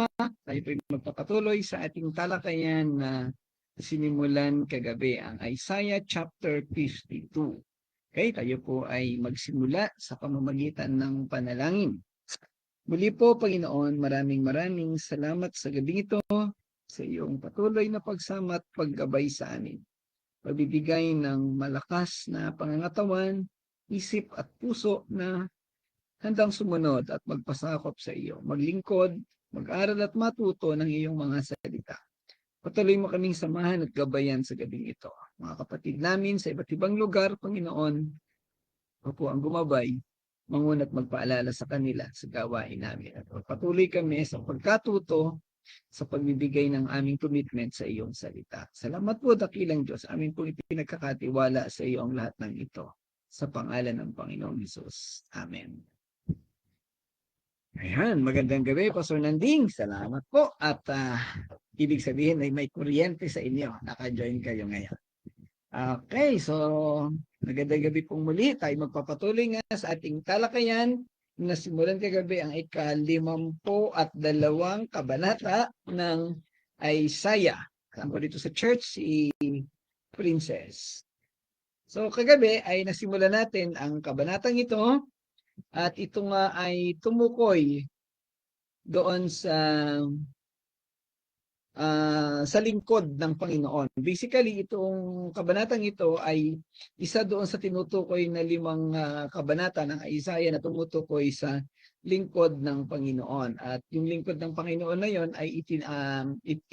sama, tayo po magpapatuloy sa ating talakayan na sinimulan kagabi, ang Isaiah chapter 52. Okay, tayo po ay magsimula sa pamamagitan ng panalangin. Muli po, Panginoon, maraming salamat sa gabing ito, sa iyong patuloy na pagsama at paggabay sa amin. Pagbibigay ng malakas na pangangatawan, isip at puso na handang sumunod at magpasakop sa iyo, maglingkod, mag-aral at matuto ng iyong mga salita. Patuloy mo kaming samahan at gabayan sa gabing ito. Mga kapatid namin sa iba't ibang lugar, Panginoon, po ang gumabay, mangunat magpaalala sa kanila sa gawain namin. At patuloy kami sa pagkatuto, sa pagbibigay ng aming commitment sa iyong salita. Salamat po, dakilang Diyos. Amin po ipinagkakatiwala sa iyo ang lahat ng ito. Sa pangalan ng Panginoong Hesus. Amen. Ayan, magandang gabi, Pastor Nanding. Salamat po. At ibig sabihin ay may kuryente sa inyo. Naka-join kayo ngayon. Okay, so magandang gabi pong muli. Tayo magpapatuloy nga sa ating talakayan na simulan kagabi ang ika-52 kabanata ng Isaiah. Kasama dito sa church si Princess. So kagabi ay nasimulan natin ang kabanatang ito. At ito nga ay tumukoy doon sa lingkod ng Panginoon. Basically, itong kabanatang ito ay isa doon sa tinutukoy na 5 kabanata ng Isaiah na tumutukoy sa lingkod ng Panginoon. At yung lingkod ng Panginoon na yon ay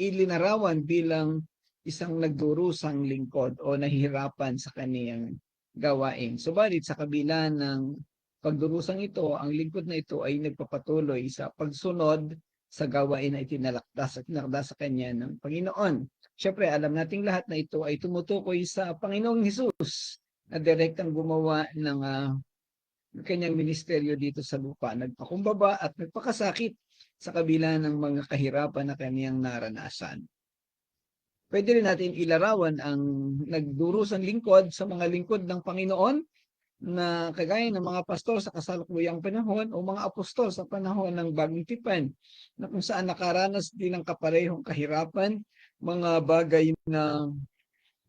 ilinarawan bilang isang nagdurusang lingkod o nahihirapan sa kaniyang gawain. Subalit sa kabila ng pagdurusang ito, ang lingkod na ito ay nagpapatuloy sa pagsunod sa gawain na itinakda sa kanya ng Panginoon. Siyempre, alam nating lahat na ito ay tumutukoy sa Panginoong Hesus na direktang gumawa ng kanyang ministeryo dito sa lupa. Nagpakumbaba at nagpakasakit sa kabila ng mga kahirapan na kanyang naranasan. Pwede rin natin ilarawan ang nagdurusang lingkod sa mga lingkod ng Panginoon na kagaya ng mga pastor sa kasalukuyang panahon o mga apostol sa panahon ng Bagong Tipan na kung saan nakaranas din ng kaparehong kahirapan, mga bagay na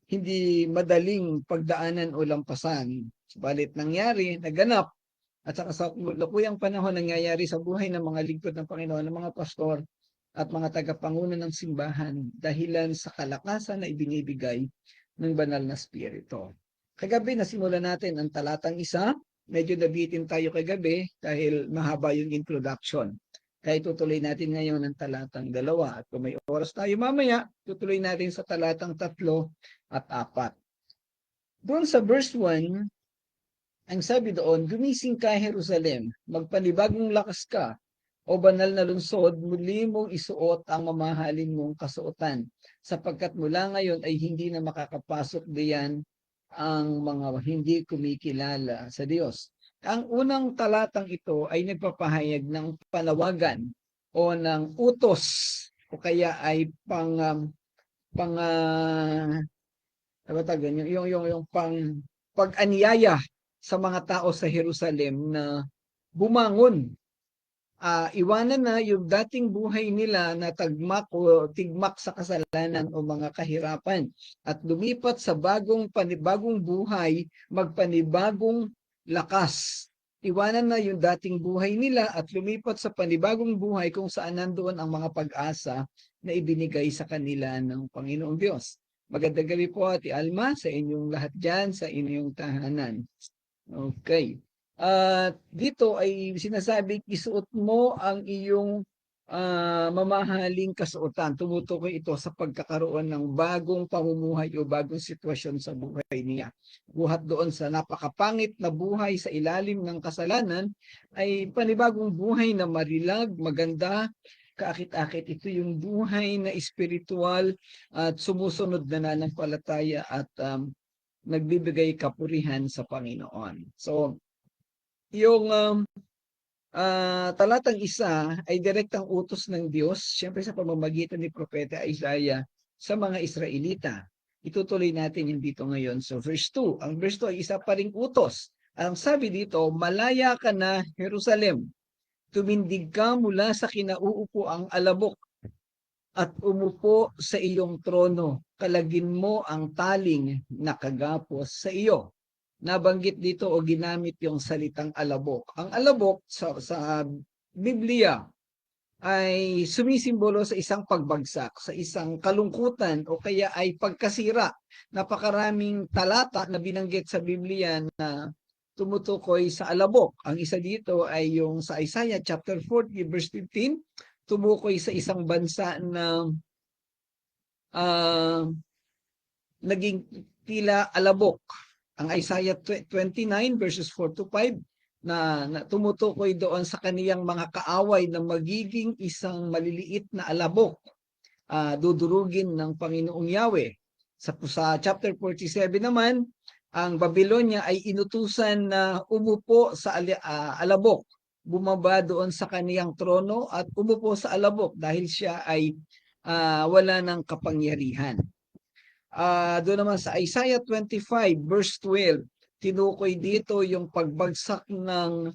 hindi madaling pagdaanan o lampasan. Subalit nangyari, naganap, at sa kasalukuyang panahon nangyayari sa buhay ng mga lingkod ng Panginoon, ng mga pastor at mga tagapanguna ng simbahan dahilan sa kalakasan na ibinibigay ng banal na spirito. Kagabi nasimulan natin ang talatang 1. Medyo nabitin tayo kagabi dahil mahaba yung introduction. Kaya tutuloy natin ngayon ang talatang 2. At kung may oras tayo mamaya, tutuloy natin sa talatang 3 at 4. Doon sa verse 1, ang sabi doon, gumising ka Jerusalem, magpanibagong lakas ka, o banal na lungsod, muli mong isuot ang mamahalin mong kasuotan, sapagkat mula ngayon ay hindi na makakapasok diyan ang mga hindi kumikilala sa Diyos. Ang unang talatang ito ay nagpapahayag ng panawagan o ng utos o kaya ay pag-anyaya sa mga tao sa Jerusalem na bumangon. Iwanan na yung dating buhay nila na tagmak o tigmak sa kasalanan o mga kahirapan at lumipat sa panibagong buhay, magpanibagong lakas. Iwanan na yung dating buhay nila at lumipat sa panibagong buhay kung saan nandoon ang mga pag-asa na ibinigay sa kanila ng Panginoong Diyos. Magandang gabi po, Ate Alma, sa inyong lahat dyan, sa inyong tahanan. Okay. Dito ay sinasabi, isuot mo ang iyong mamahaling kasuotan. Tumutukoy ito sa pagkakaroon ng bagong pamumuhay o bagong sitwasyon sa buhay niya. Buhat doon sa napakapangit na buhay sa ilalim ng kasalanan, ay panibagong buhay na marilag, maganda, kaakit-akit. Ito yung buhay na espiritual at sumusunod na nananampalataya at nagbibigay kapurihan sa Panginoon. So, yung talatang 1 ay direktang utos ng Diyos, siyempre sa pamamagitan ni Propeta Isaiah sa mga Israelita. Itutuloy natin yung dito ngayon. So verse 2, ang verse 2 ay isa pa ring utos. Ang sabi dito, malaya ka na Jerusalem. Tumindig ka mula sa kinauupuang alabok at umupo sa iyong trono. Kalagin mo ang taling nakagapos sa iyo. Nabanggit dito o ginamit yung salitang alabok. Ang alabok sa Biblia ay sumisimbolo sa isang pagbagsak, sa isang kalungkutan o kaya ay pagkasira. Napakaraming talata na binanggit sa Biblia na tumutukoy sa alabok. Ang isa dito ay yung sa Isaiah chapter 40 verse 15, tumukoy sa isang bansa na naging tila alabok. Ang Isaiah 29 verses 4 to 5 na tumutukoy doon sa kaniyang mga kaaway na magiging isang maliliit na alabok, dudurugin ng Panginoong Yahweh. Sa chapter 47 naman, ang Babylonia ay inutusan na umupo sa alabok, bumaba doon sa kaniyang trono at umupo sa alabok dahil siya ay wala ng kapangyarihan. Doon naman sa Isaiah 25 verse 12, tinukoy dito yung pagbagsak ng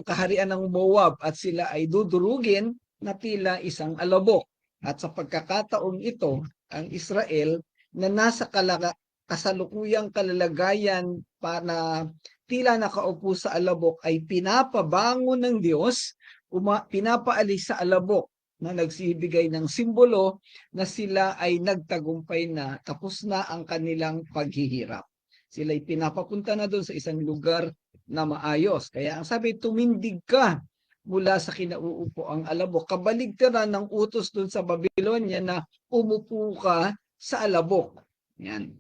kaharian ng Moab at sila ay dudurugin na tila isang alabok. At sa pagkakataong ito, ang Israel na nasa kasalukuyang kalalagayan na tila nakaupo sa alabok ay pinapabangon ng Diyos, pinapaalis sa alabok na nagsibigay ng simbolo na sila ay nagtagumpay na, tapos na ang kanilang paghihirap. Sila ay pinapapunta na doon sa isang lugar na maayos. Kaya ang sabi, tumindig ka mula sa kinauupo ang alabok. Kabaligtaran ng utos doon sa Babylonia na umupo ka sa alabok. Yan.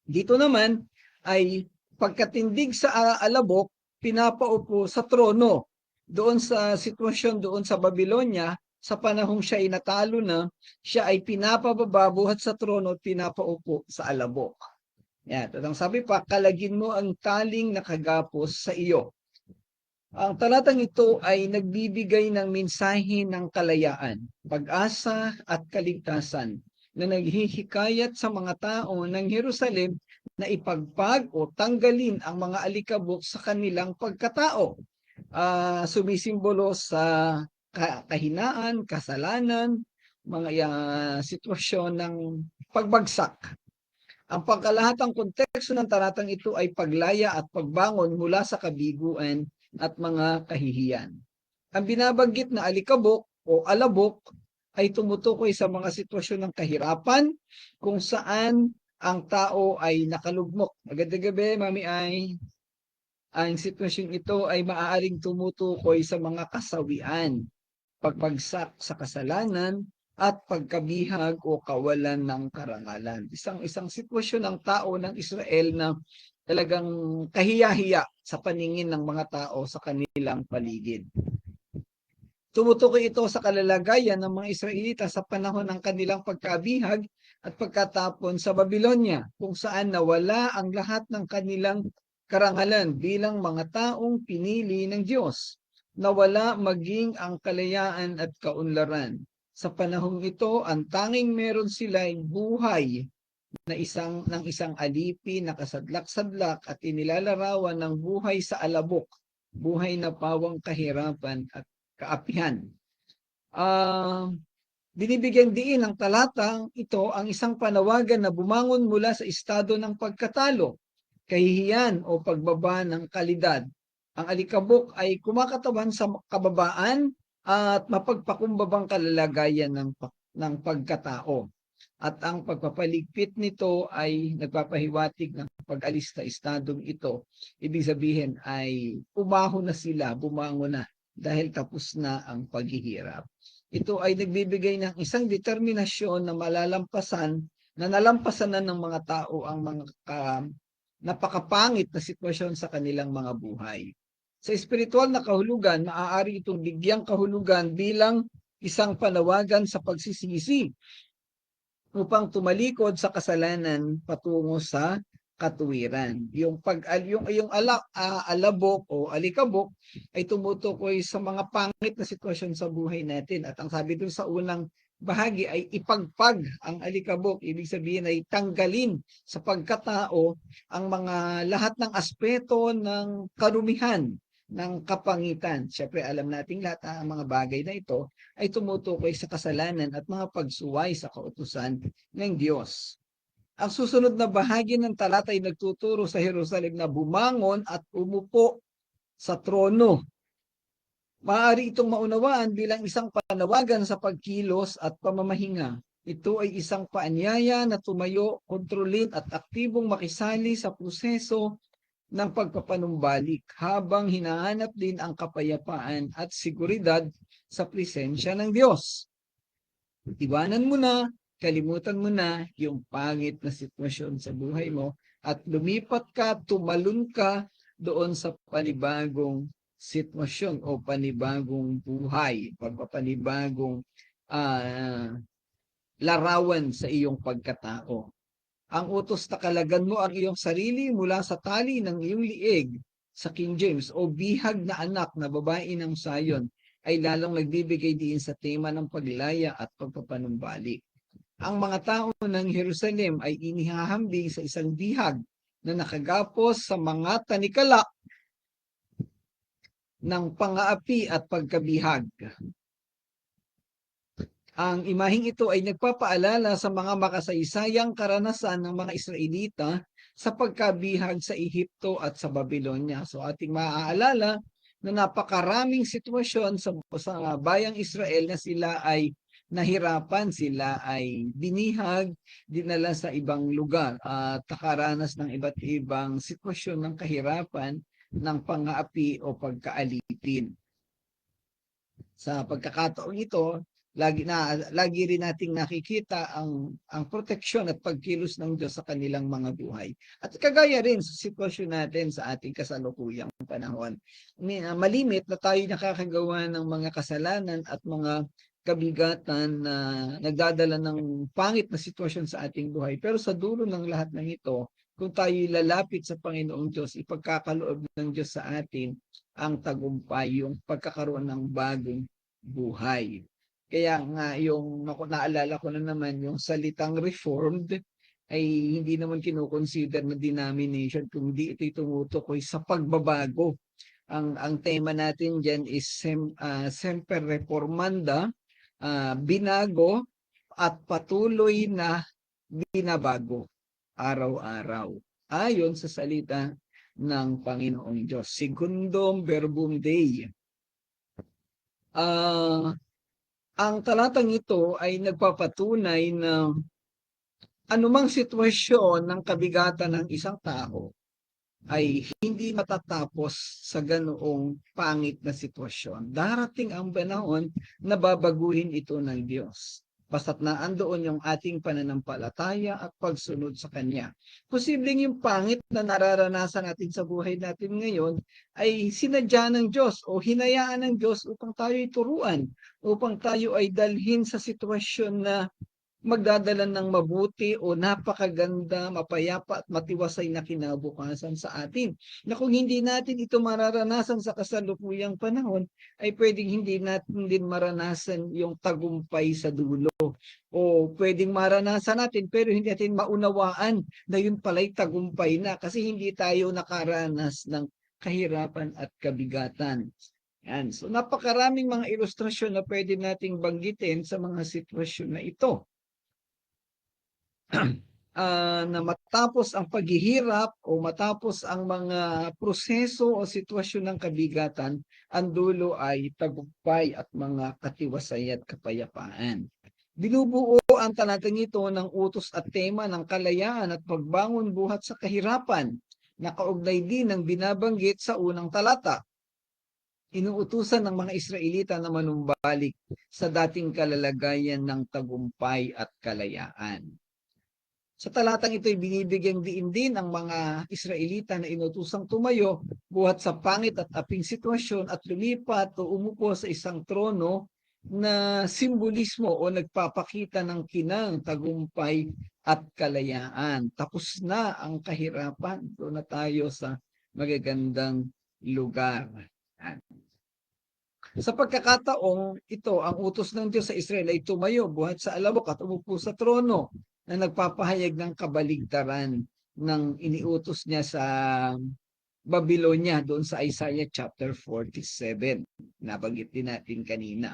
Dito naman ay pagkatindig sa alabok, pinapaupo sa trono. Doon sa sitwasyon doon sa Babylonia, sa panahong siya ay natalo na, siya ay pinapababa buhat sa trono at pinapaupo sa alabok. Yan. At ang sabi pa, kalagin mo ang taling nakagapos sa iyo. Ang talatang ito ay nagbibigay ng mensahe ng kalayaan, pag-asa at kaligtasan na naghihikayat sa mga tao ng Jerusalem na ipagpag o tanggalin ang mga alikabok sa kanilang pagkatao. Sumisimbolo sa kahinaan, kasalanan, mga sitwasyon ng pagbagsak. Ang pangkalahatang konteksto ng talatang ito ay paglaya at pagbangon mula sa kabiguan at mga kahihiyan. Ang binabanggit na alikabok o alabok ay tumutukoy sa mga sitwasyon ng kahirapan kung saan ang tao ay nakalugmok. Magandang gabi, Mami Ay. Ang sitwasyon ito ay maaaring tumutukoy sa mga kasawian, pagbagsak sa kasalanan, at pagkabihag o kawalan ng karangalan. Isang sitwasyon ng tao ng Israel na talagang kahiya-hiya sa paningin ng mga tao sa kanilang paligid. Tumutukoy ito sa kalalagayan ng mga Israelita sa panahon ng kanilang pagkabihag at pagkatapon sa Babylonia, kung saan nawala ang lahat ng kanilang karangalan bilang mga taong pinili ng Diyos. Nawala maging ang kalayaan at kaunlaran. Sa panahong ito, ang tanging meron sila ay buhay na isang alipi na kasadlak-sadlak at inilalarawan ng buhay sa alabok, buhay na pawang kahirapan at kaapihan. Binibigyan diin ng talatang ito ang isang panawagan na bumangon mula sa estado ng pagkatalo, kahihiyan o pagbaba ng kalidad. Ang alikabok ay kumakatawan sa kababaan at mapagpakumbabang kalalagayan ng pagkatao. At ang pagpapaligpit nito ay nagpapahiwatig ng pag-alis sa estadong ito. Ibig sabihin ay umahon na sila, bumangon na dahil tapos na ang paghihirap. Ito ay nagbibigay ng isang determinasyon na nalampasan na ng mga tao ang mga napakapangit na sitwasyon sa kanilang mga buhay. Sa espiritual na kahulugan, maaari itong bigyang kahulugan bilang isang panawagan sa pagsisisi upang tumalikod sa kasalanan patungo sa katuwiran. Yung alabok o alikabok ay tumutukoy sa mga pangit na sitwasyon sa buhay natin. At ang sabi dun sa unang bahagi ay ipagpag ang alikabok. Ibig sabihin ay tanggalin sa pagkatao ang mga lahat ng aspeto ng karumihan ng kapangitan. Siyempre, alam nating lahat ang mga bagay na ito ay tumutukoy sa kasalanan at mga pagsuway sa kautusan ng Diyos. Ang susunod na bahagi ng talata ay nagtuturo sa Jerusalem na bumangon at umupo sa trono. Maaari itong maunawaan bilang isang panawagan sa pagkilos at pamamahinga. Ito ay isang paanyaya na tumayo, kontrolin at aktibong makisali sa proseso ng pagpapanumbalik habang hinahanap din ang kapayapaan at seguridad sa presensya ng Diyos. Iwanan mo na, kalimutan mo na yung pangit na sitwasyon sa buhay mo at lumipat ka, tumalon ka doon sa panibagong sitwasyon o panibagong buhay, pagpapanibagong larawan sa iyong pagkatao. Ang utos na kalagan mo ang iyong sarili mula sa tali ng iyong liig sa King James o bihag na anak na babae ng sayon ay lalong nagbibigay din sa tema ng paglaya at pagpapanumbalik. Ang mga tao ng Jerusalem ay inihahambing sa isang bihag na nakagapos sa mga tanikala ng pang-aapi at pagkabihag. Ang imaheng ito ay nagpapaalala sa mga makasaysayang karanasan ng mga Israelita sa pagkabihag sa Ehipto at sa Babylonia. So ating maaalala na napakaraming sitwasyon sa bayang Israel na sila ay nahirapan, sila ay binihag, dinala sa ibang lugar at nakaranas ng iba't ibang sitwasyon ng kahirapan ng pang-aapi o pagkaalipin. Sa pagkakataong ito, lagi rin nating nakikita ang proteksyon at pagkilos ng Diyos sa kanilang mga buhay. At kagaya rin sa sitwasyon natin sa ating kasalukuyang panahon. Malimit na tayo nakakagawa ng mga kasalanan at mga kabigatan na nagdadala ng pangit na sitwasyon sa ating buhay. Pero sa dulo ng lahat ng ito, kung tayo lalapit sa Panginoong Diyos, ipagkakaloob ng Diyos sa atin ang tagumpay, yung pagkakaroon ng bagong buhay. Kaya nga yung naalala ko na naman yung salitang reformed ay hindi naman kinukonsider na denomination kundi ito'y tumutukoy sa pagbabago. Ang tema natin diyan is semper reformanda, binago at patuloy na binabago araw-araw ayon sa salita ng Panginoong Diyos. Secundum Verbum Dei. Ang talatang ito ay nagpapatunay na anumang sitwasyon ng kabigatan ng isang tao ay hindi matatapos sa ganoong pangit na sitwasyon. Darating ang panahon na babaguhin ito ng Diyos. Basta't na andoon yung ating pananampalataya at pagsunod sa Kanya. Posibleng yung pangit na nararanasan natin sa buhay natin ngayon ay sinadya ng Diyos o hinayaan ng Diyos upang tayo'y turuan, upang tayo ay dalhin sa sitwasyon na magdadala ng mabuti o napakaganda, mapayapa at matiwasay na kinabukasan sa atin. Na kung hindi natin ito mararanasan sa kasalukuyang panahon, ay pwedeng hindi natin din maranasan yung tagumpay sa dulo. O pwedeng maranasan natin pero hindi natin maunawaan na yun pala'y tagumpay na kasi hindi tayo nakaranas ng kahirapan at kabigatan. Yan. So napakaraming mga ilustrasyon na pwede nating banggitin sa mga sitwasyon na ito. Na matapos ang paghihirap o matapos ang mga proseso o sitwasyon ng kabigatan, ang dulo ay tagumpay at mga katiwasay at kapayapaan. Binubuo ang talatang ito ng utos at tema ng kalayaan at pagbangon buhat sa kahirapan, na kaugnay din ng binabanggit sa unang talata. Inuutusan ng mga Israelita na manumbalik sa dating kalalagayan ng tagumpay at kalayaan. Sa talatang ito ay binibigyang diin din ang mga Israelita na inutusang tumayo buhat sa pangit at aping sitwasyon at lumipat o umupo sa isang trono na simbolismo o nagpapakita ng kinang tagumpay at kalayaan. Tapos na ang kahirapan. Doon na tayo sa magagandang lugar. Sa pagkakataong ito, ang utos ng Diyos sa Israel ay tumayo buhat sa alabok at umupo sa trono na nagpapahayag ng kabaligtaran ng iniutos niya sa Babylonia doon sa Isaiah chapter 47. Nabanggit din natin kanina.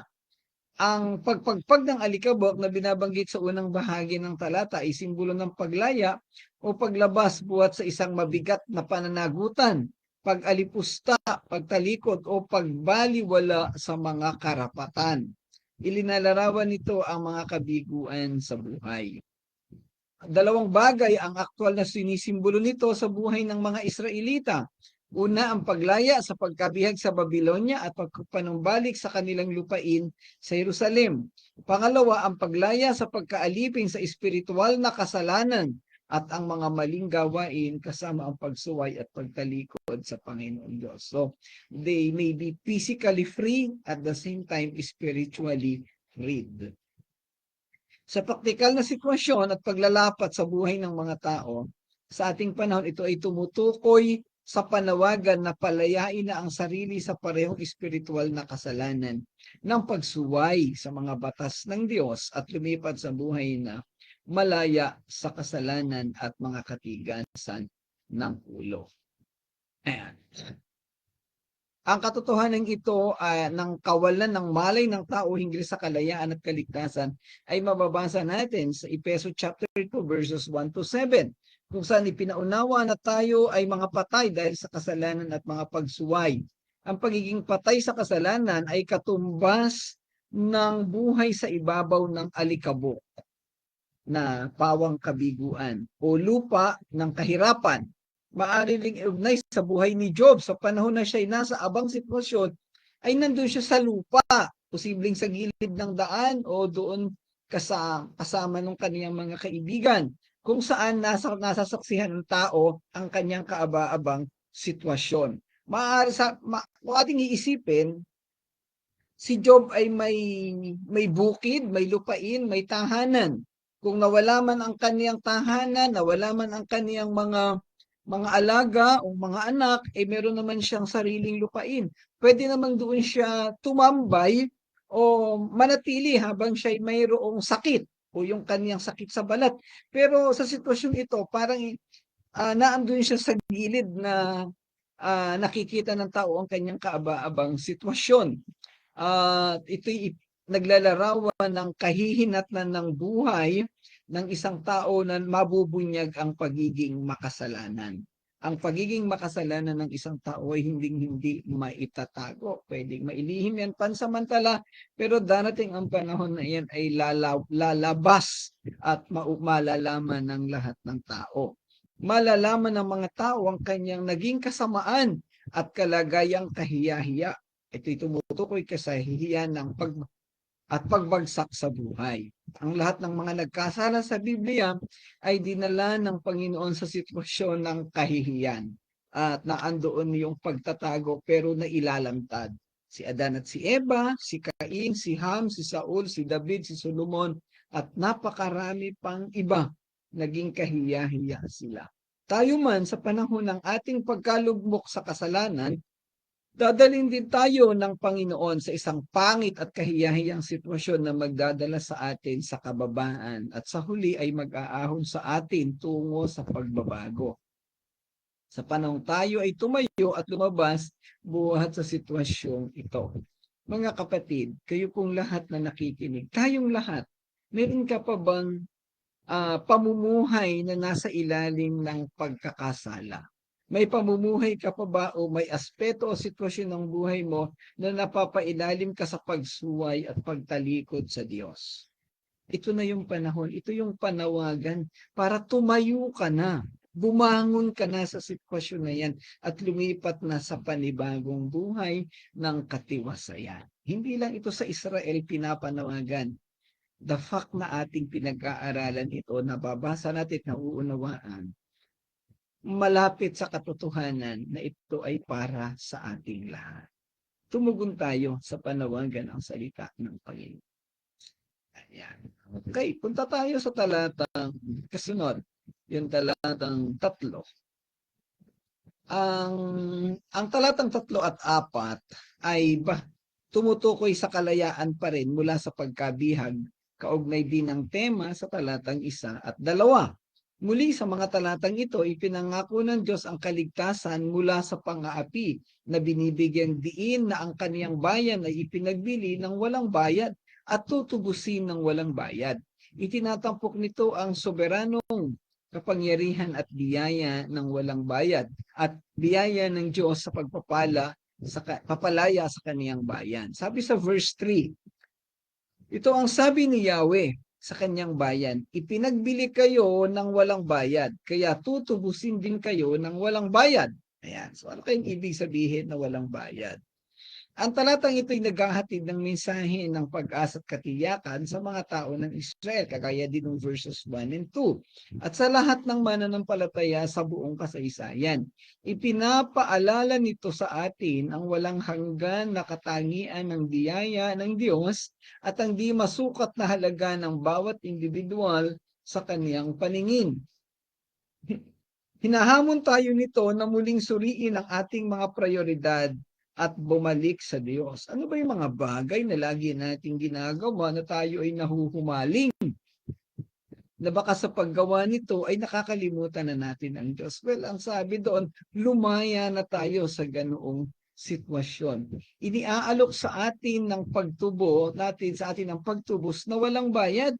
Ang pagpagpag ng alikabok na binabanggit sa unang bahagi ng talata ay simbolo ng paglaya o paglabas buhat sa isang mabigat na pananagutan, pag-alipusta, pagtalikod o pagbaliwala sa mga karapatan. Ilinalarawan nito ang mga kabiguan sa buhay. Dalawang bagay ang aktwal na sinisimbolo nito sa buhay ng mga Israelita. Una, ang paglaya sa pagkabihag sa Babylonia at pagpanumbalik sa kanilang lupain sa Jerusalem. Pangalawa, ang paglaya sa pagkaalipin sa espiritual na kasalanan at ang mga maling gawain kasama ang pagsuway at pagtalikod sa Panginoon Diyos. So, they may be physically free at the same time spiritually freed. Sa praktikal na sitwasyon at paglalapat sa buhay ng mga tao, sa ating panahon ito ay tumutukoy sa panawagan na palayain na ang sarili sa parehong espiritual na kasalanan ng pagsuway sa mga batas ng Diyos at lumipat sa buhay na malaya sa kasalanan at mga katigasan ng ulo. Ayan. Ang katotohanan ito ng kawalan ng malay ng tao hinggil sa kalayaan at kaligtasan ay mababasa natin sa Efeso chapter 2 verses 1 to 7, kung saan ipinaunawa na tayo ay mga patay dahil sa kasalanan at mga pagsuway. Ang pagiging patay sa kasalanan ay katumbas ng buhay sa ibabaw ng alikabok na pawang kabiguan o lupa ng kahirapan. Maaari ring iugnay sa buhay ni Job sa panahon na siya ay nasa abang sitwasyon, ay nandun siya sa lupa, posibleng sa gilid ng daan o doon kasama ng kaniyang mga kaibigan, kung saan nasasaksihan ng tao ang kanyang kaaba-abang sitwasyon. Kung ating iisipin, si Job ay may bukid, may lupain, may tahanan. Kung nawala man ang kaniyang tahanan, nawala man ang kaniyang mga alaga o mga anak, meron naman siyang sariling lupain. Pwede naman doon siya tumambay o manatili habang siya mayroong sakit o yung kaniyang sakit sa balat. Pero sa sitwasyon ito, parang naandun siya sa gilid na nakikita ng tao ang kanyang kaaba-abang sitwasyon. Ito'y naglalarawan ng kahihinatnan ng buhay ng isang tao na mabubunyag ang pagiging makasalanan. Ang pagiging makasalanan ng isang tao ay hindi maitatago. Pwedeng mailihim yan pansamantala, pero darating ang panahon na yan ay lalabas at malalaman ng lahat ng tao. Malalaman ng mga tao ang kanyang naging kasamaan at kalagayang kahiyahiya. Ito'y tumutukoy sa hihiyan ng pagbagsak sa buhay. Ang lahat ng mga nagkasala sa Biblia ay dinala ng Panginoon sa sitwasyon ng kahihiyan at naandoon yung pagtatago pero nailalantad. Si Adan at si Eva, si Cain, si Ham, si Saul, si David, si Solomon at napakarami pang iba, naging kahiya-hiya sila. Tayo man sa panahon ng ating pagkalugmok sa kasalanan, dadalhin din tayo ng Panginoon sa isang pangit at kahiyahiyang sitwasyon na magdadala sa atin sa kababaan at sa huli ay mag-aahon sa atin tungo sa pagbabago. Sa panahong tayo ay tumayo at lumabas buhat sa sitwasyong ito. Mga kapatid, kayo pong lahat na nakikinig, tayong lahat, meron ka pa bang pamumuhay na nasa ilalim ng pagkakasala? May pamumuhay ka pa ba o may aspeto o sitwasyon ng buhay mo na napapailalim ka sa pagsuway at pagtalikod sa Diyos? Ito na yung panahon, ito yung panawagan para tumayo ka na, bumangon ka na sa sitwasyon na yan at lumipat na sa panibagong buhay ng katiwasayan. Hindi lang ito sa Israel pinapanawagan. The fact na ating pinag-aaralan ito, nababasa natin, nauunawaan, malapit sa katotohanan na ito ay para sa ating lahat. Tumugon tayo sa panawagan ng salita ng Panginoon. Ayan. Okay, punta tayo sa talatang kasunod, yung talatang 3. Ang talatang 3 at 4 ay tumutukoy sa kalayaan pa rin mula sa pagkabihag, kaugnay din ng tema sa talatang 1 at 2. Muli sa mga talatang ito, ipinangako ng Diyos ang kaligtasan mula sa pang-aapi na binibigyang diin na ang kaniyang bayan ay ipinagbili ng walang bayad at tutubusin ng walang bayad. Itinatampok nito ang soberanong kapangyarihan at biyaya ng walang bayad at biyaya ng Diyos sa papalaya sa kaniyang bayan. Sabi sa verse 3, ito ang sabi ni Yahweh sa kanyang bayan, ipinagbili kayo ng walang bayad, kaya tutubusin din kayo ng walang bayad. Ayan. So ano kayong ibig sabihin na walang bayad? Ang talatang ito ay naghahatid ng mensahe ng pag-asa at katiyakan sa mga tao ng Israel, kagaya din ng verses 1 and 2. At sa lahat ng mananampalataya sa buong kasaysayan, ipinapaalala nito sa atin ang walang hanggan na katangian ng biyaya ng Diyos at ang di masukat na halaga ng bawat individual sa kaniyang paningin. Hinahamon tayo nito na muling suriin ang ating mga prioridad at bumalik sa Diyos. Ano ba yung mga bagay na lagi nating ginagawa na tayo ay nahuhumaling? Na baka sa paggawa nito ay nakakalimutan na natin ang Diyos. Well, ang sabi doon, lumaya na tayo sa ganoong sitwasyon. Iniaalok sa atin ng pagtubo natin, sa atin ng pagtubos na walang bayad.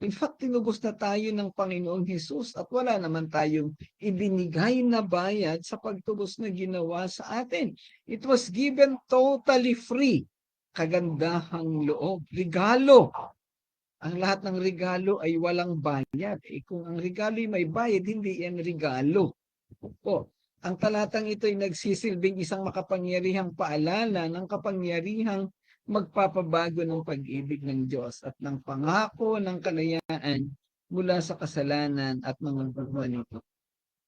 In fact, tinubos na tayo ng Panginoong Hesus at wala naman tayong ibinigay na bayad sa pagtubos na ginawa sa atin. It was given totally free. Kagandahang loob. Regalo. Ang lahat ng regalo ay walang bayad. Kung ang regalo ay may bayad, hindi yan regalo. Po. Ang talatang ito ay nagsisilbing isang makapangyarihang paalala ng kapangyarihang magpapabago ng pag-ibig ng Diyos at ng pangako ng kalayaan mula sa kasalanan at mga gagawa nito.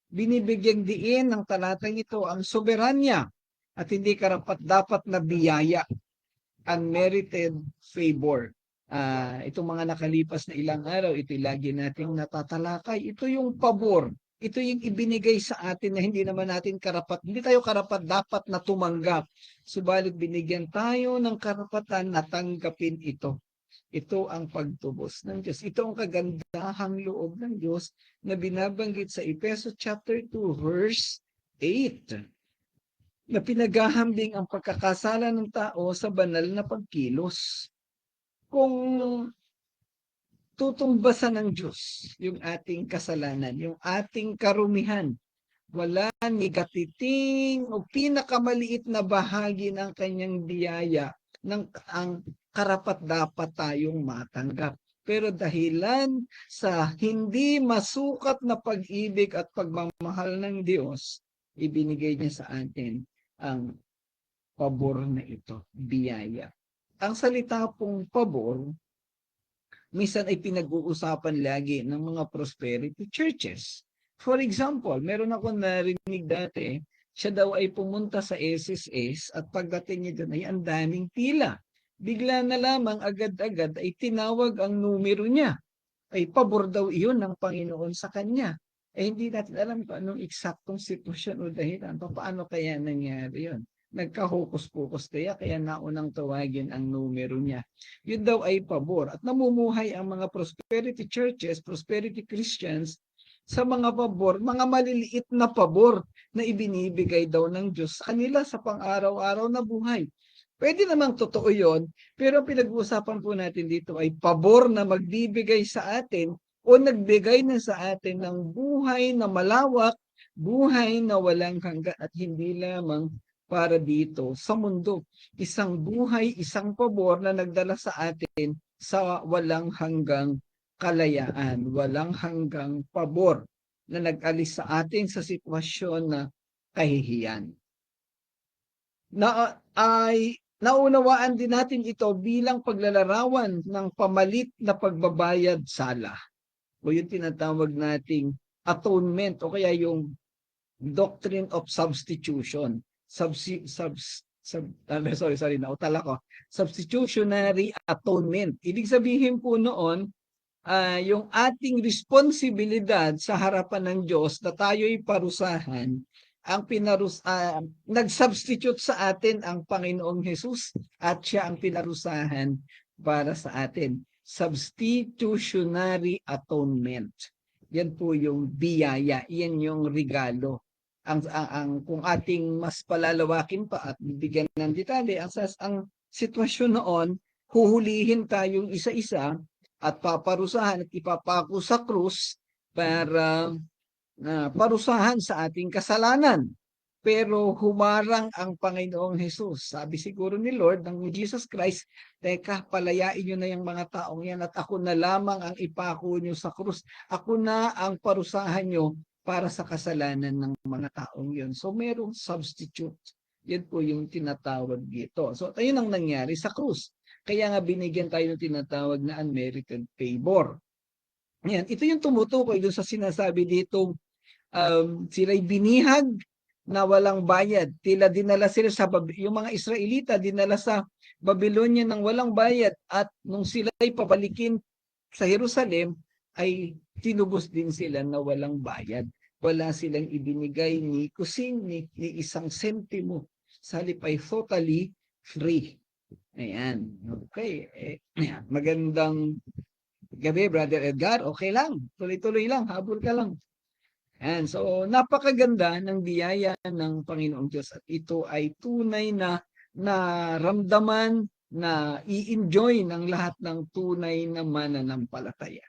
Binibigyang diin ng talatang ito ang soberanya at hindi karapat-dapat na biyaya, unmerited favor. Itong mga nakalipas na ilang araw, ito'y lagi nating natatalakay. Ito yung pabor. Ito yung ibinigay sa atin na hindi naman natin hindi tayo karapat dapat na tumanggap. Subalit binigyan tayo ng karapatan na tanggapin ito. Ito ang pagtubos ng Diyos. Ito ang kagandahang loob ng Diyos na binabanggit sa Efeso chapter 2 verse 8. Na pinaghahambing ang pagkakasala ng tao sa banal na pagkilos. Kung tutumbasan ng Diyos yung ating kasalanan, yung ating karumihan, wala ni gatiting o pinakamaliit na bahagi ng kanyang biyaya ng ang karapat-dapat tayong matanggap. Pero dahilan sa hindi masukat na pag-ibig at pagmamahal ng Diyos, ibinigay niya sa atin ang pabor na ito, biyaya. Ang salita pong pabor, minsan ay pinag-uusapan lagi ng mga prosperity churches. For example, meron ako narinig dati, siya daw ay pumunta sa SSS at pagdating niya doon ay ang daming pila. Bigla na lamang agad-agad ay tinawag ang numero niya. Ay pabor daw iyon ng Panginoon sa kanya. Hindi natin alam kung anong eksaktong sitwasyon o dahilan. Paano kaya nangyari yun? Nagkahukus-pukus kaya naunang tawagin ang numero niya. Yun daw ay pabor. At namumuhay ang mga prosperity churches, prosperity Christians, sa mga pabor, mga maliliit na pabor na ibinibigay daw ng Diyos sa kanila sa pang-araw-araw na buhay. Pwede namang totoo yon, pero pinag-uusapan po natin dito ay pabor na magbibigay sa atin o nagbigay na sa atin ng buhay na malawak, buhay na walang hanggan at hindi lamang para dito sa mundo. Isang buhay, isang pabor na nagdala sa atin sa walang hanggang kalayaan, walang hanggang pabor na nag-alis sa atin sa sitwasyon na kahihiyan. Naunawaan din natin ito bilang paglalarawan ng pamalit na pagbabayad sala o yung tinatawag nating atonement o kaya yung doctrine of substitution. Substitutionary atonement. Ibig sabihin po noon, yung ating responsibilidad sa harapan ng Diyos na tayo'y parusahan, nag-substitute sa atin ang Panginoong Hesus at siya ang pinarusahan para sa atin. Substitutionary atonement. Yan po yung biyaya, yan yung regalo. Kung ating mas palalawakin pa at bibigyan ng detalye, ang sitwasyon noon, huhulihin tayong isa-isa at paparusahan at ipapako sa krus para parusahan sa ating kasalanan. Pero humarang ang Panginoong Hesus. Sabi siguro ni Lord, ng Jesus Christ, teka, palayain nyo na yung mga taong yan at ako na lamang ang ipako nyo sa krus. Ako na ang parusahan nyo para sa kasalanan ng mga taong yun. So merong substitute. Yan po yung tinatawag dito. So ayun ang nangyari sa krus. Kaya nga binigyan tayo ng tinatawag na unmerited favor. Yan, ito yung tumutukoy doon sa sinasabi dito, sila'y binihag na walang bayad. Tila dinala sila yung mga Israelita dinala sa Babylonia ng walang bayad at nung sila'y pabalikin sa Jerusalem ay tinubos din sila na walang bayad. Wala silang ibinigay ni kusing ni isang sentimo. Sa halip ay totally free. Ayan. Okay. Magandang gabi, Brother Edgar. Okay lang. Tuloy-tuloy lang. Habol ka lang. And so, napakaganda ng biyaya ng Panginoong Diyos at ito ay tunay na naramdaman na i-enjoy ng lahat ng tunay na mananampalataya.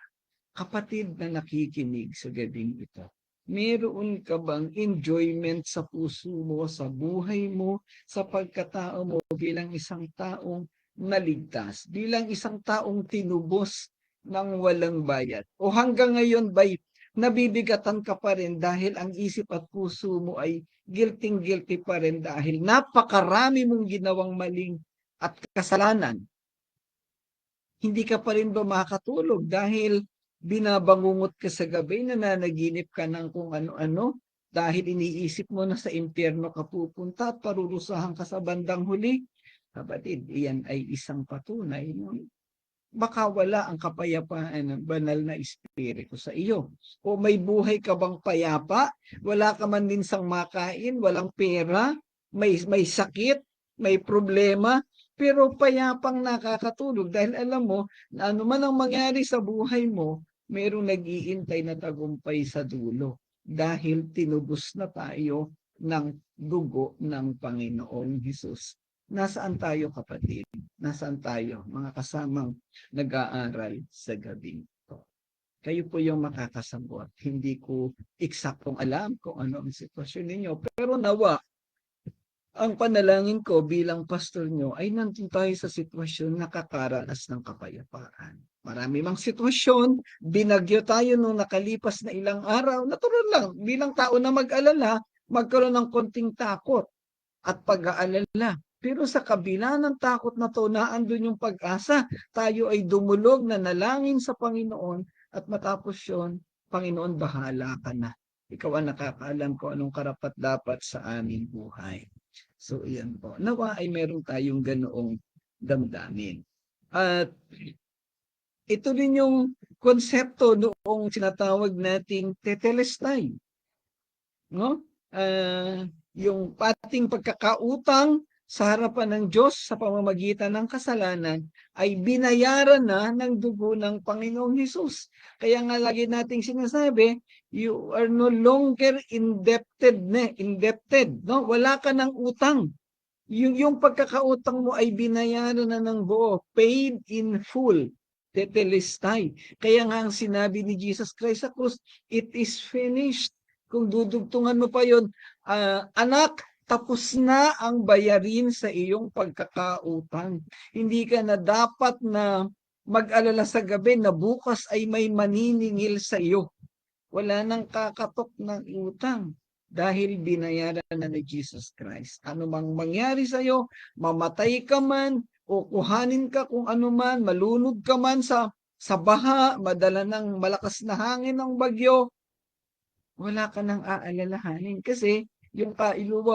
Kapatid na nakikinig sa gabing ito, meron ka bang enjoyment sa puso mo, sa buhay mo, sa pagkatao mo bilang isang taong naligtas, bilang isang taong tinubos ng walang bayad? O hanggang ngayon ba'y nabibigatan ka pa rin dahil ang isip at puso mo ay guilty pa rin dahil napakarami mong ginawang maling at kasalanan? Hindi ka pa rin ba makatulog dahil binabangungot ka sa gabi, nananaginip ka ng kung ano-ano dahil iniisip mo na sa impyerno ka pupunta at parurusahan ka sa bandang huli? Kapatid, iyan ay isang patunay baka wala ang kapayapaan ng banal na espiritu sa iyo. O may buhay ka bang payapa? Wala ka man din sang makain, walang pera, may sakit, may problema, pero payapang nakakatulog dahil alam mo na ano man ang mangyari sa buhay mo, mayroong nag-iintay na tagumpay sa dulo dahil tinubos na tayo ng dugo ng Panginoong Hesus. Nasaan tayo, kapatid? Nasaan tayo, mga kasamang nag-aaral sa gabing ito? Kayo po yung makakasagot. Hindi ko eksaktong alam kung ano ang sitwasyon ninyo. Pero nawa, ang panalangin ko bilang pastor nyo ay nandun tayo sa sitwasyon na kakaranas ng kapayapaan. Marami mang sitwasyon, binagyo tayo nung nakalipas na ilang araw. Natural lang, bilang tao na mag-alala, magkaroon ng konting takot at pag-aalala. Pero sa kabila ng takot na to, naandun yung pag-asa. Tayo ay dumulog na nalangin sa Panginoon at matapos yon, Panginoon, bahala ka na. Ikaw ang nakakaalam ko anong karapat-dapat sa aming buhay. So, iyan po. Nawa ay meron tayong ganoong damdamin. At ito rin yung konsepto noong sinatawag nating tetelestai. No? Yung ating pagkakautang sa harapan ng Diyos sa pamamagitan ng kasalanan ay binayaran na ng dugo ng Panginoong Hesus. Kaya nga lagi nating sinasabi, you are no longer indebted, no? Wala ka ng utang. Yung pagkakautang mo ay binayaran na ng buo, paid in full. Tetelestai. Kaya nga ang sinabi ni Jesus Christ sa krus, it is finished. Kung dudugtungan mo pa yon, anak, tapos na ang bayarin sa iyong pagkakautang. Hindi ka na dapat na mag-alala sa gabi na bukas ay may maniningil sa iyo. Wala nang kakatok ng utang dahil binayaran na ni Jesus Christ. Ano mang mangyari sa iyo, mamatay ka man, o kuhanin ka kung ano man, malunod ka man sa baha, madala ng malakas na hangin ng bagyo, wala ka nang aalalahanin kasi yung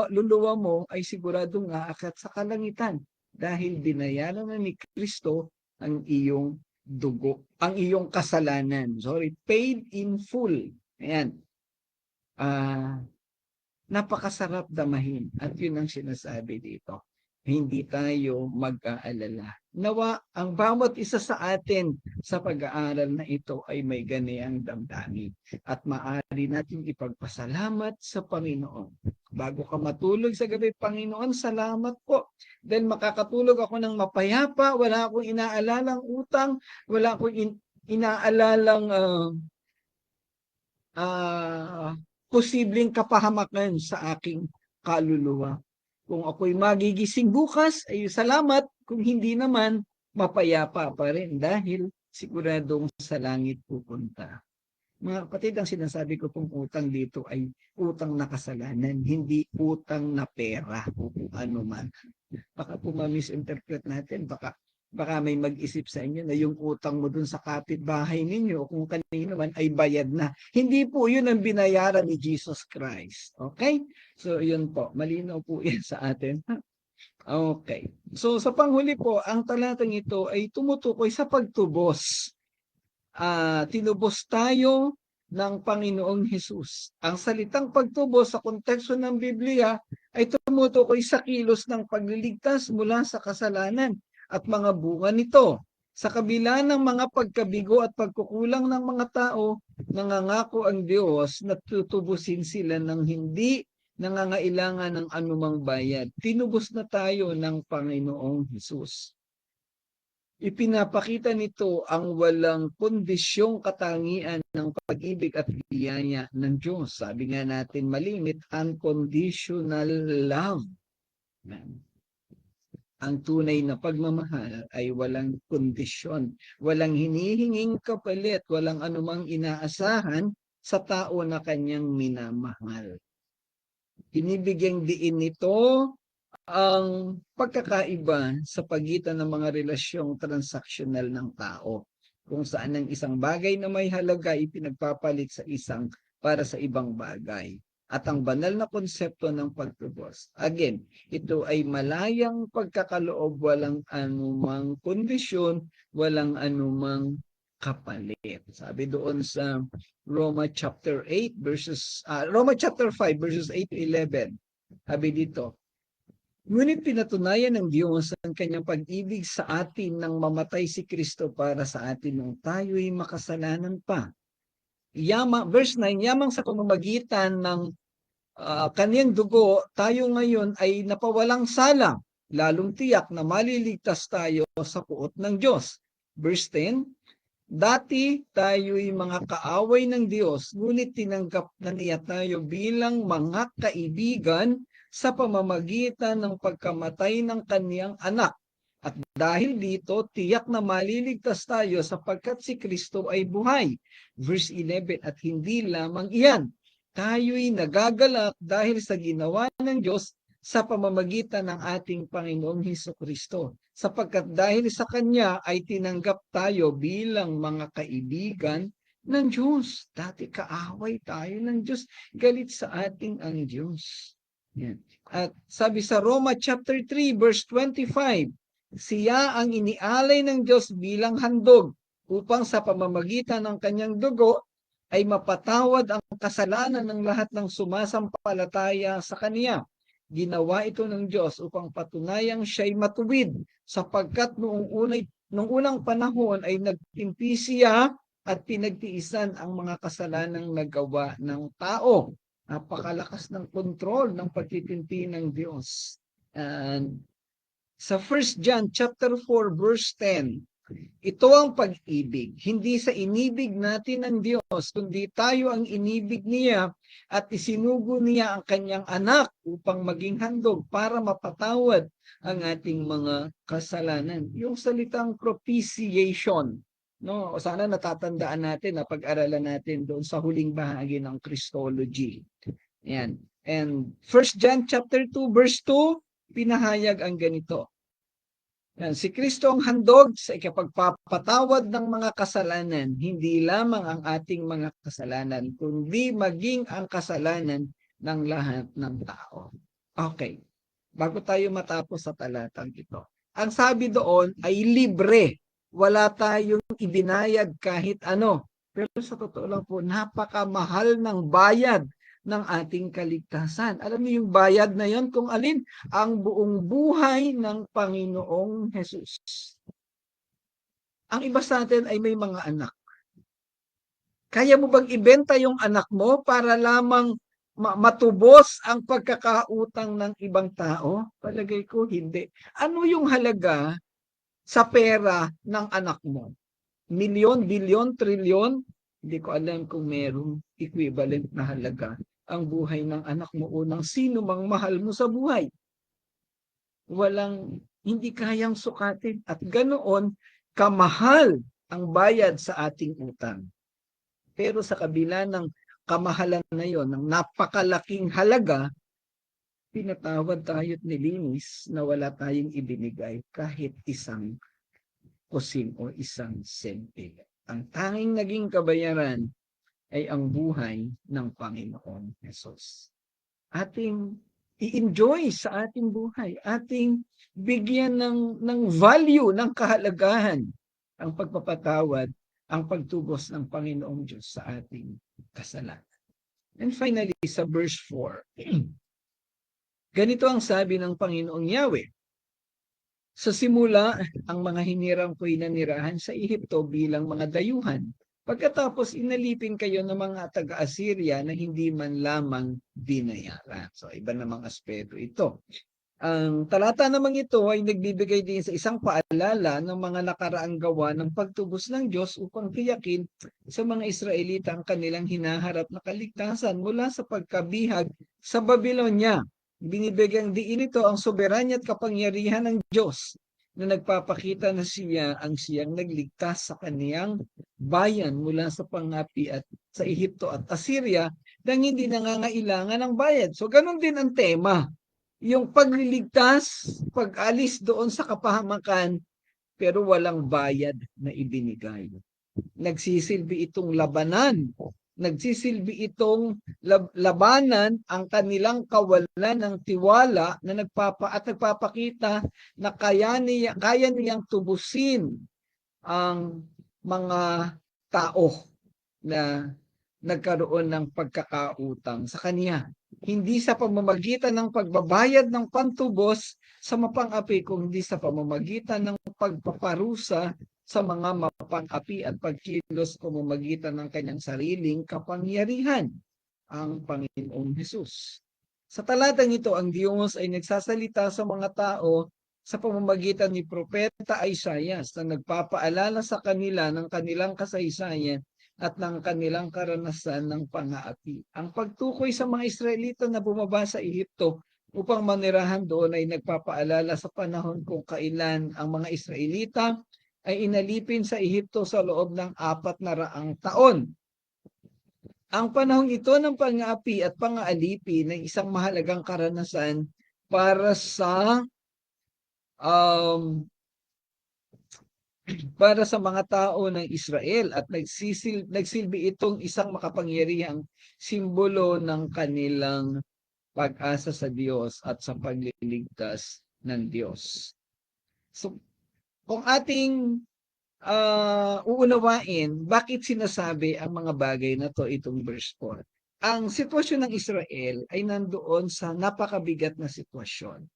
luluwa mo ay siguradong aakyat sa kalangitan dahil binayaran na ni Kristo ang iyong dugo, ang iyong kasalanan. Sorry, paid in full. Ayan. Napakasarap damahin at yun ang sinasabi dito. Hindi tayo mag-aalala Nawa ang bawat isa sa atin sa pag-aaral na ito ay may ganiyang damdamin at maaari natin ipagpasalamat sa Panginoon. Bago ka matulog sa gabi, Panginoon, salamat po. Dahil makakatulog ako ng mapayapa, wala akong inaalalang utang, wala akong inaalalang posibleng kapahamakan sa aking kaluluwa. Kung ako'y magigising bukas, ay salamat. Kung hindi naman, mapayapa pa rin dahil siguradong sa langit pupunta. Mga kapatid, ang sinasabi ko pong utang dito ay utang na kasalanan, hindi utang na pera o kung ano man. Baka po ma-misinterpret natin, baka may mag-isip sa inyo na yung utang mo dun sa kapitbahay ninyo o kung kanino man ay bayad na. Hindi po yun ang binayaran ni Jesus Christ. Okay? So yun po, malinaw po yan sa atin. Okay. So sa panghuli po, ang talatang ito ay tumutukoy sa pagtubos. Tinubos tayo ng Panginoong Hesus. Ang salitang pagtubos sa konteksto ng Biblia ay tumutukoy sa kilos ng pagliligtas mula sa kasalanan at mga bunga nito. Sa kabila ng mga pagkabigo at pagkukulang ng mga tao, nangangako ang Diyos na tutubusin sila ng hindi nangangailangan ng anumang bayad. Tinubos na tayo ng Panginoong Hesus. Ipinapakita nito ang walang kondisyong katangian ng pag-ibig at biyaya ng Diyos. Sabi nga natin malimit, unconditional love. Ang tunay na pagmamahal ay walang kondisyon, walang hinihinging kapalit, walang anumang inaasahan sa tao na kanyang minamahal. Binibigyang diin nito ang pagkakaiba sa pagitan ng mga relasyong transaksyonal ng tao, kung saan ang isang bagay na may halaga ipinagpapalit sa isang para sa ibang bagay. At ang banal na konsepto ng pagtubos. Again, ito ay malayang pagkakaloob, walang anumang kondisyon, walang anumang kapalit. Sabi doon sa Roma chapter 5 verses 8 to 11. Sabi dito, ngunit pinatunayan ng Diyos ang kanyang pag-ibig sa atin nang mamatay si Kristo para sa atin nung tayo'y makasalanan pa. Verse 9, yamang sa pamamagitan ng kanyang dugo, tayo ngayon ay napawalang sala, lalong tiyak na maliligtas tayo sa puot ng Diyos. Verse 10, dati tayo'y mga kaaway ng Diyos, ngunit tinanggap na niya tayo bilang mga kaibigan sa pamamagitan ng pagkamatay ng kaniyang anak. At dahil dito, tiyak na maliligtas tayo sapagkat si Kristo ay buhay. Verse 11, at hindi lamang iyan, tayo'y nagagalak dahil sa ginawa ng Diyos sa pamamagitan ng ating Panginoong Hesukristo. Sapagkat dahil sa Kanya ay tinanggap tayo bilang mga kaibigan ng Diyos. Dati kaaway tayo ng Diyos. Galit sa ating ang Diyos. Yan. At sabi sa Roma chapter 3 verse 25, siya ang inialay ng Diyos bilang handog upang sa pamamagitan ng kanyang dugo ay mapatawad ang kasalanan ng lahat ng sumasampalataya sa Kanya. Ginawa ito ng Diyos upang patunayang siya'y matuwid sapagkat noong unang panahon ay nagtimpi siya at pinagtiisan ang mga kasalanang nagawa ng tao. Napakalakas ng kontrol ng pagtitimpi ng Diyos. And sa 1 John chapter 4 verse 10, ito ang pag-ibig, hindi sa inibig natin ng Diyos, kundi tayo ang inibig niya at isinugo niya ang kanyang anak upang maging handog para mapatawad ang ating mga kasalanan. Yung salitang propitiation, no? Sana natatandaan natin na pag-aralan natin doon sa huling bahagi ng Christology. Yan. And 1 John chapter 2 verse 2, pinahayag ang ganito. Yan, si Kristo ang handog sa ikapagpapatawad ng mga kasalanan, hindi lamang ang ating mga kasalanan, kundi maging ang kasalanan ng lahat ng tao. Okay, bago tayo matapos sa talatang ito. Ang sabi doon ay libre. Wala tayong ibinayad kahit ano. Pero sa totoo lang po, napakamahal ng bayad ng ating kaligtasan. Alam niyo yung bayad na yon kung alin? Ang buong buhay ng Panginoong Hesus. Ang iba sa atin ay may mga anak. Kaya mo bang ibenta yung anak mo para lamang matubos ang pagkakautang ng ibang tao? Palagay ko hindi. Ano yung halaga sa pera ng anak mo? Milyon, bilyon, trilyon? Hindi ko alam kung merong equivalent na halaga ang buhay ng anak mo o ng sino mang mahal mo sa buhay. Hindi kayang sukatin at ganoon kamahal ang bayad sa ating utang. Pero sa kabila ng kamahalan na yon, ng napakalaking halaga, pinatawad tayo at nilinis na wala tayong ibinigay kahit isang kusing o isang sente. Ang tanging naging kabayaran ay ang buhay ng Panginoon Hesus. Ating i-enjoy sa ating buhay, ating bigyan ng value, ng kahalagahan ang pagpapatawad, ang pagtubos ng Panginoong Diyos sa ating kasalanan. And finally, sa verse 4, ganito ang sabi ng Panginoong Yahweh, sa simula, ang mga hinirang ko'y nanirahan sa Ehipto bilang mga dayuhan. Pagkatapos, inalipin kayo ng mga taga-Assyria na hindi man lamang binayaran. So, iba namang aspeto ito. Ang talata namang ito ay nagbibigay din sa isang paalala ng mga nakaraang gawa ng pagtubos ng Diyos upang tiyakin sa mga Israelita ang kanilang hinaharap na kaligtasan mula sa pagkabihag sa Babylonia. Binibigyang diin ito ang soberanya at kapangyarihan ng Diyos na nagpapakita na siya ang siyang nagligtas sa kaniyang bayan mula sa pangapi at sa Ehipto at Assyria nang hindi nangangailangan ng bayad. So ganun din ang tema. Yung pagliligtas, pag-alis doon sa kapahamakan, pero walang bayad na ibinigay. Nagsisilbi itong labanan. Nagsisilbi itong labanan ang kanilang kawalan ng tiwala na nagpapakita na kaya niyang tubusin ang mga tao na nagkaroon ng pagkakautang sa kanya. Hindi sa pamamagitan ng pagbabayad ng pantubos sa mapang-api, kundi sa pamamagitan ng pagpaparusa sa mga mapang-api at pagkilos pamamagitan ng kanyang sariling kapangyarihan, ang Panginoong Hesus. Sa talatang ito, ang Diyos ay nagsasalita sa mga tao sa pamamagitan ni Propeta Isaias na nagpapaalala sa kanila ng kanilang kasaysayan at ng kanilang karanasan ng pang-aapi. Ang pagtukoy sa mga Israelita na bumaba sa Ehipto upang manirahan doon ay nagpapaalala sa panahon kung kailan ang mga Israelita ay inalipin sa Ehipto sa loob ng 400 taon. Ang panahong ito ng pang-aapi at pang-aalipi ng isang mahalagang karanasan para sa mga tao ng Israel at nagsilbi itong isang makapangyarihang simbolo ng kanilang pag-asa sa Diyos at sa pagliligtas ng Diyos. So, kung ating uunawain, bakit sinasabi ang mga bagay na to itong verse 4? Ang sitwasyon ng Israel ay nandoon sa napakabigat na sitwasyon.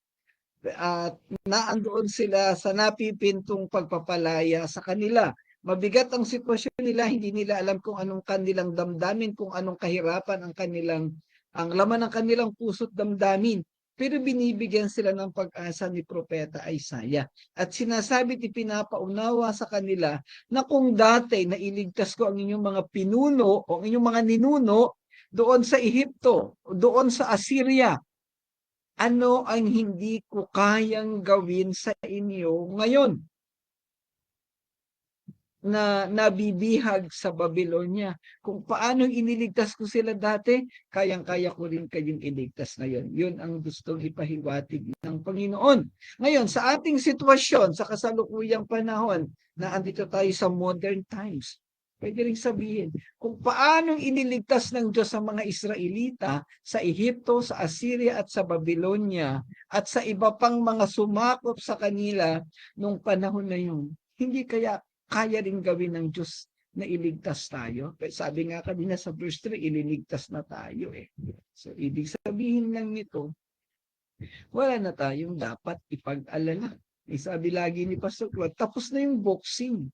At naandoon sila sa napipintong pagpapalaya sa kanila. Mabigat ang sitwasyon nila, hindi nila alam kung anong kanilang damdamin, kung anong kahirapan ang laman ng kanilang puso't damdamin. Pero binibigyan sila ng pag-asa ni Propeta Isaiah. At sinasabi at pinapaunawa sa kanila na kung dati nailigtas ko ang inyong mga pinuno o ang inyong mga ninuno doon sa Ehipto, doon sa Assyria, ano ang hindi ko kayang gawin sa inyo ngayon na nabibihag sa Babylonia? Kung paano iniligtas ko sila dati, kayang-kaya ko rin kayong iligtas ngayon. Yun ang gustong ipahiwatig ng Panginoon. Ngayon, sa ating sitwasyon, sa kasalukuyang panahon, na andito tayo sa modern times, pwede rin sabihin, kung paano iniligtas ng Diyos ang mga Israelita sa Ehipto, sa Assyria at sa Babylonia at sa iba pang mga sumakop sa kanila nung panahon na yun, hindi kaya kaya rin gawin ng Diyos na iligtas tayo? Sabi nga kanina sa verse 3, ililigtas na tayo eh. So, ibig sabihin lang nito, wala na tayong dapat ipag-alala. Sabi lagi ni Pastor Claude, tapos na yung boxing.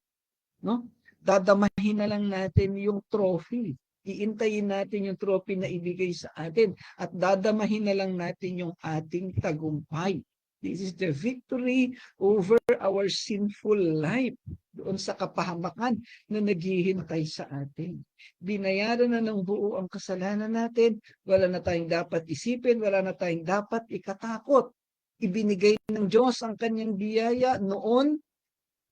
no? Dadamahin na lang natin yung trophy. Iintayin natin yung trophy na ibigay sa atin at dadamahin na lang natin yung ating tagumpay. This is the victory over our sinful life doon sa kapahamakan na naghihintay sa atin. Binayaran na ng buo ang kasalanan natin. Wala na tayong dapat isipin, wala na tayong dapat ikatakot. Ibinigay ng Diyos ang kanyang biyaya noong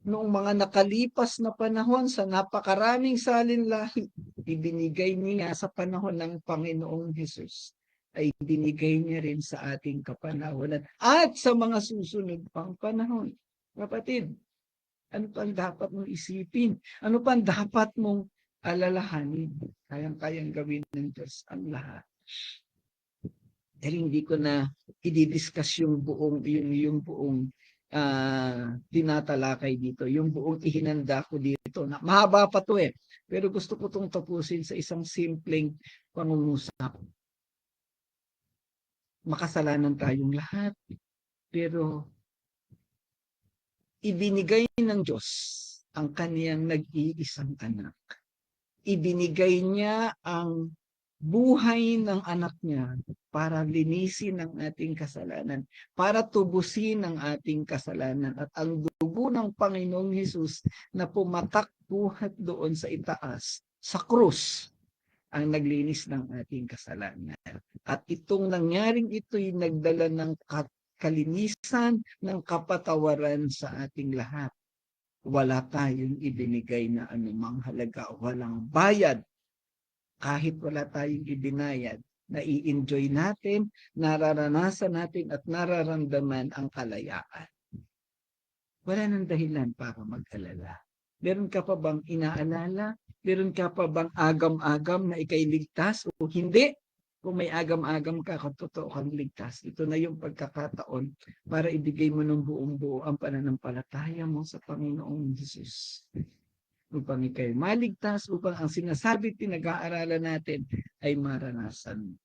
mga nakalipas na panahon sa napakaraming salinlahi, ibinigay niya sa panahon ng Panginoong Hesus ay binigay niya rin sa ating kapanahonan at sa mga susunod pang panahon. Kapatid, ano pang dapat mong isipin? Ano pang dapat mong alalahanin? Kayang-kayang gawin ng Diyos ang lahat. Dahil hindi ko na i-discuss yung buong tinatalakay dito, yung buong ihinanda ko dito. Mahaba pa to eh. Pero gusto ko itong tapusin sa isang simpleng pangungusap. Makasalanan tayong lahat, pero ibinigay ng Diyos ang kaniyang nag-iisang anak. Ibinigay niya ang buhay ng anak niya para linisin ang ating kasalanan, para tubusin ang ating kasalanan. At ang dugo ng Panginoong Hesus na pumatak buhat doon sa itaas, sa krus, ang naglinis ng ating kasalanan. At itong nangyaring ito'y nagdala ng kalinisan, ng kapatawaran sa ating lahat. Wala tayong ibinigay na anumang halaga, walang bayad. Kahit wala tayong ibinayad, nai-enjoy natin, nararanasan natin at nararamdaman ang kalayaan. Wala nang dahilan para mag-alala. Meron ka pa bang inaalala? Meron ka pa bang agam-agam na ikay ligtas o hindi? Kung may agam-agam ka, kung totoo kang ligtas, ito na yung pagkakataon para ibigay mo ng buong buo ang pananampalataya mo sa Panginoong Hesus. Upang ikay maligtas, upang ang sinasabi pinag-aaralan natin ay maranasan.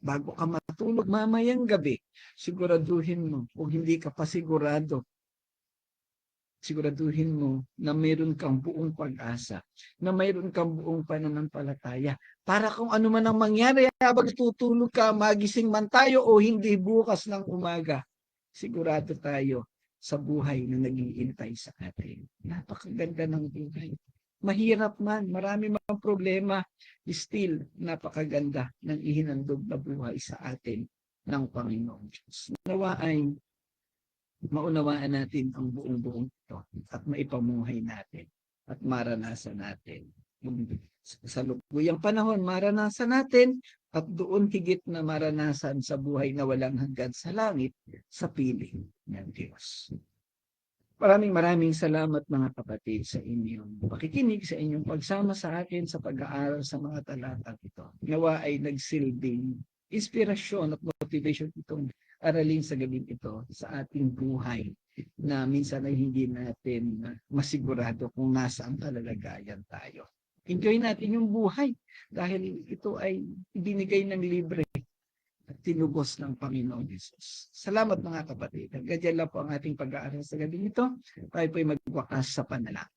Bago ka matulog mamayang gabi, siguraduhin mo, kung hindi ka pa siguraduhin mo na mayroon kang buong pag-asa, na mayroon kang buong pananampalataya. Para kung ano man ang mangyari, habang tutulog ka, magising man tayo o hindi bukas ng umaga, sigurado tayo sa buhay na nag-iintay sa atin. Napakaganda ng buhay. Mahirap man, marami mang problema, still napakaganda ng ihinandog na buhay sa atin ng Panginoong Diyos. Nawa ay maunawaan natin ang buong ito at maipamuhay natin at maranasan natin. Sa lubuyang panahon, maranasan natin at doon higit na maranasan sa buhay na walang hanggan sa langit sa piling ng Diyos. Maraming salamat mga kapatid sa inyong pakikinig, sa inyong pagsama sa akin sa pag-aaral sa mga talatang ito. Nawa ay nagsilbing inspirasyon at motivation itong aralin sa gabing ito sa ating buhay na minsan ay hindi natin masigurado kung nasaan kalalagayan tayo. Enjoy natin yung buhay dahil ito ay ibinigay ng libre at tinubos ng Panginoon Jesus. Salamat mga kapatid. Hanggang lang po ang ating pag-aaral sa gabing ito. Tayo po ay magwakas sa panalangin.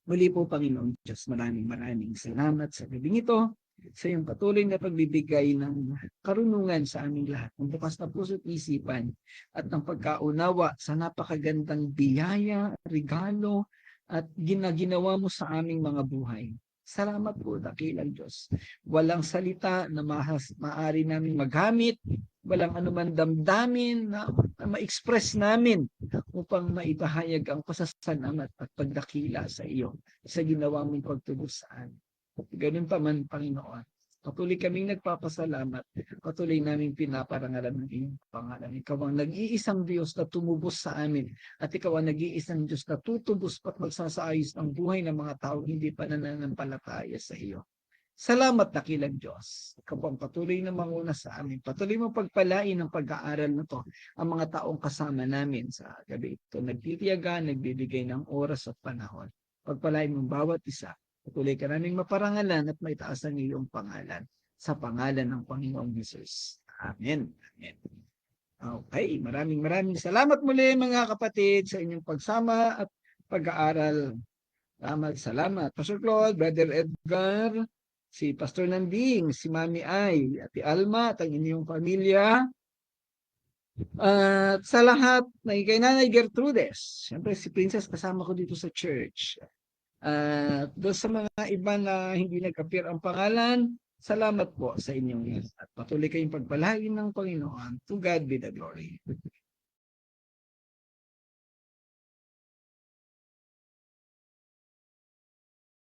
Muli po Panginoon Diyos, maraming salamat sa gabing ito, sa iyong patuloy na pagbibigay ng karunungan sa aming lahat, ng bukas na puso't isipan at ng pagkaunawa sa napakagandang biyaya, regalo at ginawa mo sa aming mga buhay. Salamat po, dakilang Diyos. Walang salita na maaari namin magamit, walang anuman damdamin na ma-express namin upang maibahayag ang pasasalamat at pagdakila sa iyo sa ginawa mong pagtubos sa amin. Ganun pa man, Panginoon. Patuloy kaming nagpapasalamat. Patuloy naming pinaparangalan ng iyong pangalan. Ikaw ang nag-iisang Diyos na tumubos sa amin. At ikaw ang nag-iisang Diyos na tutubos at magsasaayos ng buhay ng mga tao hindi pa nananampalataya sa iyo. Salamat, dakilang Diyos. Ikaw ang patuloy na manguna sa amin. Patuloy mo pagpalain ng pag-aaral na to ang mga taong kasama namin sa gabi ito. Nagtitiyaga, nagbibigay ng oras at panahon. Pagpalain mo bawat isa. Patuloy ka naming maparangalan at maitaas ang iyong pangalan sa pangalan ng Panginoong Jesus. Amen. Amen. Okay, maraming salamat muli mga kapatid sa inyong pagsama at pag-aaral. Salamat. Pastor Claude, Brother Edgar, si Pastor Nanding, si Mami Ay, Ate Alma, at ang inyong pamilya. At sa lahat, kay Nanay Gertrudes, siyempre si Princess kasama ko dito sa church. At doon sa mga iba na hindi nag-appear ang pangalan, salamat po sa inyong lahat. At patuloy kayong pagpalain ng Panginoon. To God be the glory.